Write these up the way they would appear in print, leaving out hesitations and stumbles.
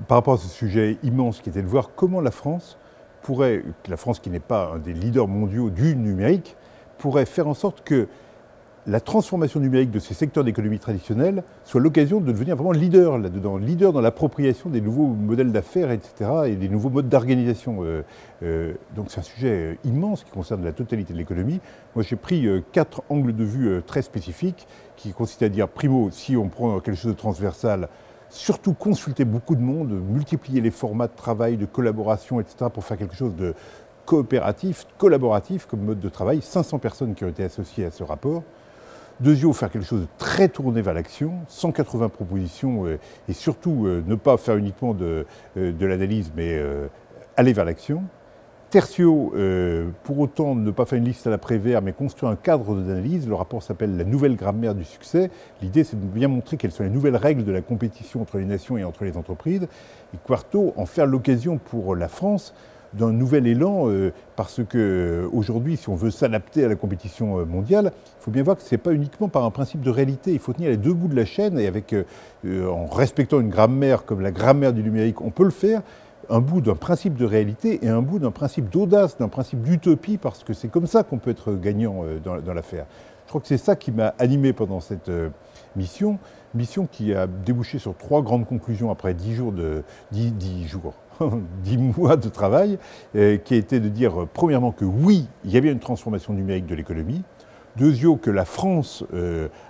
par rapport à ce sujet immense qui était de voir comment la France qui n'est pas un des leaders mondiaux du numérique, pourrait faire en sorte que la transformation numérique de ces secteurs d'économie traditionnelle soit l'occasion de devenir vraiment leader là-dedans, leader dans l'appropriation des nouveaux modèles d'affaires, etc., et des nouveaux modes d'organisation. Donc c'est un sujet immense qui concerne la totalité de l'économie. Moi j'ai pris 4 angles de vue très spécifiques qui consistent à dire, primo, si on prend quelque chose de transversal, surtout consulter beaucoup de monde, multiplier les formats de travail, de collaboration, etc., pour faire quelque chose de coopératif, collaboratif comme mode de travail. 500 personnes qui ont été associées à ce rapport. Deuxièmement, faire quelque chose de très tourné vers l'action, 180 propositions, et surtout ne pas faire uniquement de l'analyse, mais aller vers l'action. Tertio, pour autant ne pas faire une liste à la Prévert, mais construire un cadre d'analyse. Le rapport s'appelle « La nouvelle grammaire du succès ». L'idée, c'est de bien montrer quelles sont les nouvelles règles de la compétition entre les nations et entre les entreprises. Et quarto, en faire l'occasion pour la France d'un nouvel élan, parce qu'aujourd'hui, si on veut s'adapter à la compétition mondiale, il faut bien voir que ce n'est pas uniquement par un principe de réalité. Il faut tenir les deux bouts de la chaîne, et en respectant une grammaire comme la grammaire du numérique, on peut le faire, un bout d'un principe de réalité et un bout d'un principe d'audace, d'un principe d'utopie, parce que c'est comme ça qu'on peut être gagnant dans l'affaire. Je crois que c'est ça qui m'a animé pendant cette mission qui a débouché sur 3 grandes conclusions après 10 mois de travail, qui a été de dire, premièrement, que oui, il y a bien une transformation numérique de l'économie. Deuxièmement, que la France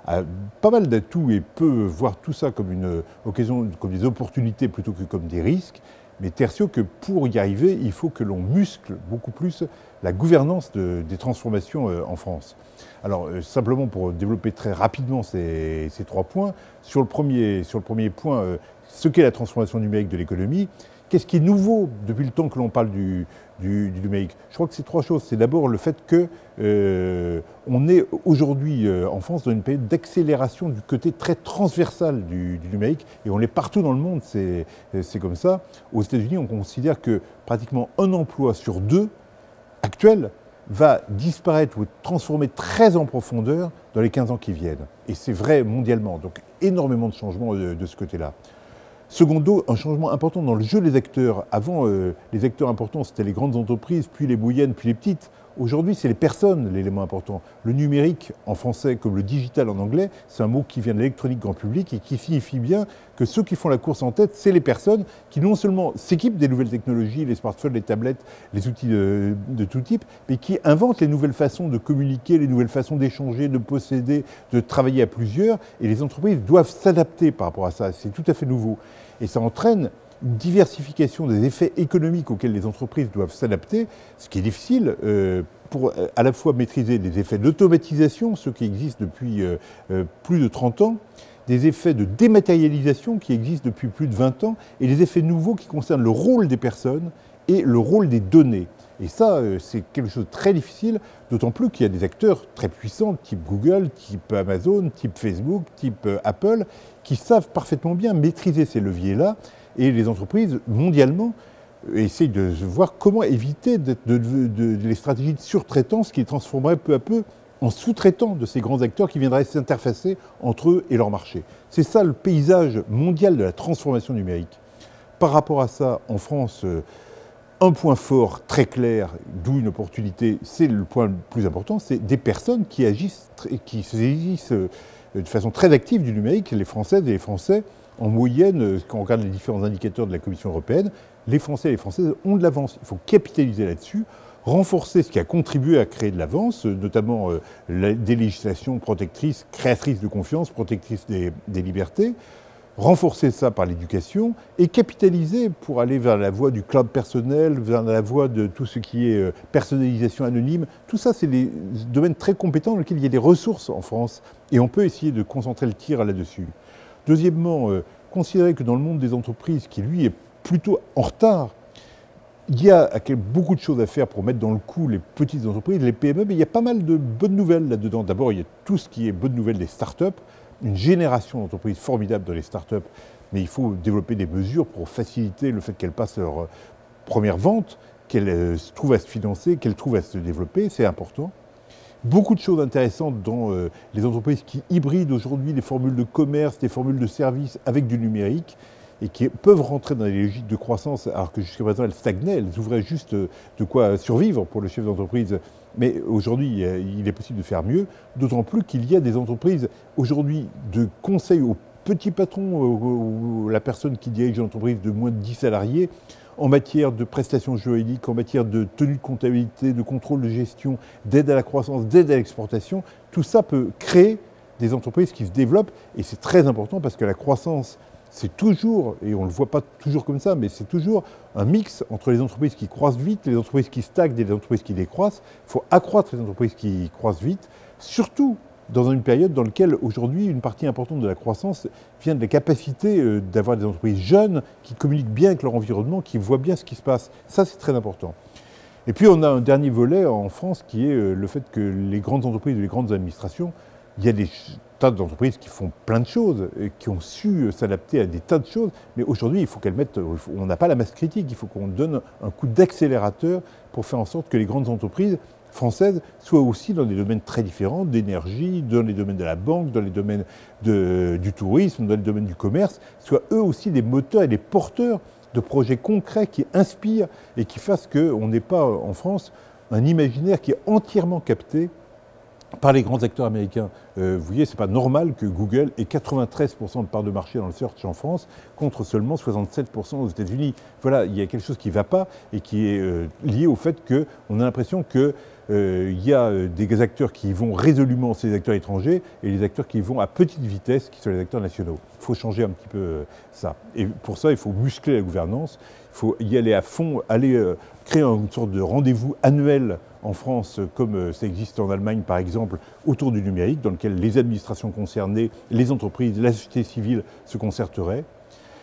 a pas mal d'atouts et peut voir tout ça comme une occasion, comme des opportunités plutôt que comme des risques. Mais tertio, que pour y arriver, il faut que l'on muscle beaucoup plus la gouvernance des transformations en France. Alors, simplement pour développer très rapidement ces 3 points, sur le premier point, ce qu'est la transformation numérique de l'économie, qu'est-ce qui est nouveau depuis le temps que l'on parle du numérique? Je crois que c'est 3 choses. C'est d'abord le fait qu'on est aujourd'hui en France dans une période d'accélération du côté très transversal du numérique, et on l'est partout dans le monde, c'est comme ça. Aux États-Unis, on considère que pratiquement un emploi sur 2 actuel va disparaître ou être transformé très en profondeur dans les 15 ans qui viennent. Et c'est vrai mondialement, donc énormément de changements de ce côté-là. Secondo, un changement important dans le jeu des acteurs. Avant, les acteurs importants, c'était les grandes entreprises, puis les moyennes, puis les petites. Aujourd'hui, c'est les personnes, l'élément important. Le numérique, en français, comme le digital en anglais, c'est un mot qui vient de l'électronique grand public et qui signifie bien que ceux qui font la course en tête, c'est les personnes qui non seulement s'équipent des nouvelles technologies, les smartphones, les tablettes, les outils de tout type, mais qui inventent les nouvelles façons de communiquer, les nouvelles façons d'échanger, de posséder, de travailler à plusieurs. Et les entreprises doivent s'adapter par rapport à ça. C'est tout à fait nouveau. Et ça entraîne une diversification des effets économiques auxquels les entreprises doivent s'adapter, ce qui est difficile pour à la fois maîtriser des effets d'automatisation, ceux qui existent depuis plus de 30 ans, des effets de dématérialisation qui existent depuis plus de 20 ans, et des effets nouveaux qui concernent le rôle des personnes et le rôle des données. Et ça, c'est quelque chose de très difficile, d'autant plus qu'il y a des acteurs très puissants, type Google, type Amazon, type Facebook, type Apple, qui savent parfaitement bien maîtriser ces leviers-là. Et les entreprises, mondialement, essayent de voir comment éviter les stratégies de surtraitance qui les transformeraient peu à peu en sous-traitants de ces grands acteurs qui viendraient s'interfacer entre eux et leur marché. C'est ça le paysage mondial de la transformation numérique. Par rapport à ça, en France, un point fort très clair, d'où une opportunité, c'est le point le plus important, c'est des personnes qui agissent, qui se saisissent de façon très active du numérique. Les Françaises et les Français, en moyenne, quand on regarde les différents indicateurs de la Commission européenne, les Français et les Françaises ont de l'avance. Il faut capitaliser là-dessus, renforcer ce qui a contribué à créer de l'avance, notamment des législations protectrices, créatrices de confiance, protectrices des libertés, renforcer ça par l'éducation et capitaliser pour aller vers la voie du cloud personnel, vers la voie de tout ce qui est personnalisation anonyme. Tout ça, c'est des domaines très compétents dans lesquels il y a des ressources en France et on peut essayer de concentrer le tir là-dessus. Deuxièmement, considérer que dans le monde des entreprises, qui lui est plutôt en retard, il y a beaucoup de choses à faire pour mettre dans le coup les petites entreprises, les PME, mais il y a pas mal de bonnes nouvelles là-dedans. D'abord, il y a tout ce qui est bonne nouvelle des startups, une génération d'entreprises formidables dans les startups, mais il faut développer des mesures pour faciliter le fait qu'elles passent leur première vente, qu'elles trouvent à se financer, qu'elles trouvent à se développer, c'est important. Beaucoup de choses intéressantes dans les entreprises qui hybrident aujourd'hui des formules de commerce, des formules de services avec du numérique. et qui peuvent rentrer dans les logiques de croissance, alors que jusqu'à présent elles stagnaient, elles ouvraient juste de quoi survivre pour le chef d'entreprise. Mais aujourd'hui, il est possible de faire mieux, d'autant plus qu'il y a des entreprises aujourd'hui de conseil aux petits patrons, ou la personne qui dirige une entreprise de moins de 10 salariés, en matière de prestations juridiques, en matière de tenue de comptabilité, de contrôle de gestion, d'aide à la croissance, d'aide à l'exportation. Tout ça peut créer des entreprises qui se développent et c'est très important parce que la croissance, c'est toujours, et on ne le voit pas toujours comme ça, mais c'est toujours un mix entre les entreprises qui croissent vite, les entreprises qui stagnent et les entreprises qui décroissent. Il faut accroître les entreprises qui croissent vite, surtout dans une période dans laquelle aujourd'hui une partie importante de la croissance vient de la capacité d'avoir des entreprises jeunes qui communiquent bien avec leur environnement, qui voient bien ce qui se passe. Ça, c'est très important. Et puis on a un dernier volet en France qui est le fait que les grandes entreprises et les grandes administrations, il y a des tas d'entreprises qui font plein de choses, qui ont su s'adapter à des tas de choses, mais aujourd'hui il faut qu'elles mettent, on n'a pas la masse critique, il faut qu'on donne un coup d'accélérateur pour faire en sorte que les grandes entreprises françaises soient aussi dans des domaines très différents, d'énergie, dans les domaines de la banque, dans les domaines du tourisme, dans les domaines du commerce, soient eux aussi des moteurs et des porteurs de projets concrets qui inspirent et qui fassent qu'on n'ait pas en France un imaginaire qui est entièrement capté par les grands acteurs américains. Vous voyez, ce n'est pas normal que Google ait 93% de part de marché dans le search en France contre seulement 67% aux États-Unis. Voilà, il y a quelque chose qui ne va pas et qui est lié au fait qu'on a l'impression qu'il y a des acteurs qui vont résolument, c'est les acteurs étrangers, et les acteurs qui vont à petite vitesse, qui sont les acteurs nationaux. Il faut changer un petit peu ça. Et pour ça, il faut muscler la gouvernance, il faut y aller à fond, créer une sorte de rendez-vous annuel en France, comme ça existe en Allemagne par exemple, autour du numérique, dans lequel les administrations concernées, les entreprises, la société civile se concerteraient.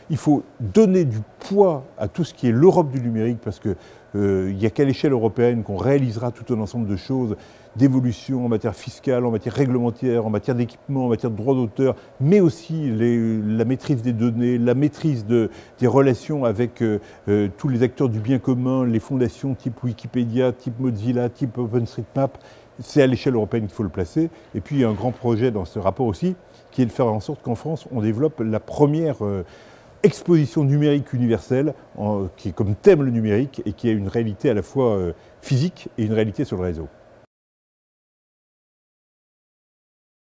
Il faut donner du poids à tout ce qui est l'Europe du numérique, parce qu'il n'y a qu'à l'échelle européenne qu'on réalisera tout un ensemble de choses, d'évolution en matière fiscale, en matière réglementaire, en matière d'équipement, en matière de droit d'auteur, mais aussi la maîtrise des données, la maîtrise des relations avec tous les acteurs du bien commun, les fondations type Wikipédia, type Mozilla, type OpenStreetMap. C'est à l'échelle européenne qu'il faut le placer. Et puis il y a un grand projet dans ce rapport aussi, qui est de faire en sorte qu'en France, on développe la première exposition numérique universelle, qui est comme thème le numérique et qui a une réalité à la fois physique et une réalité sur le réseau.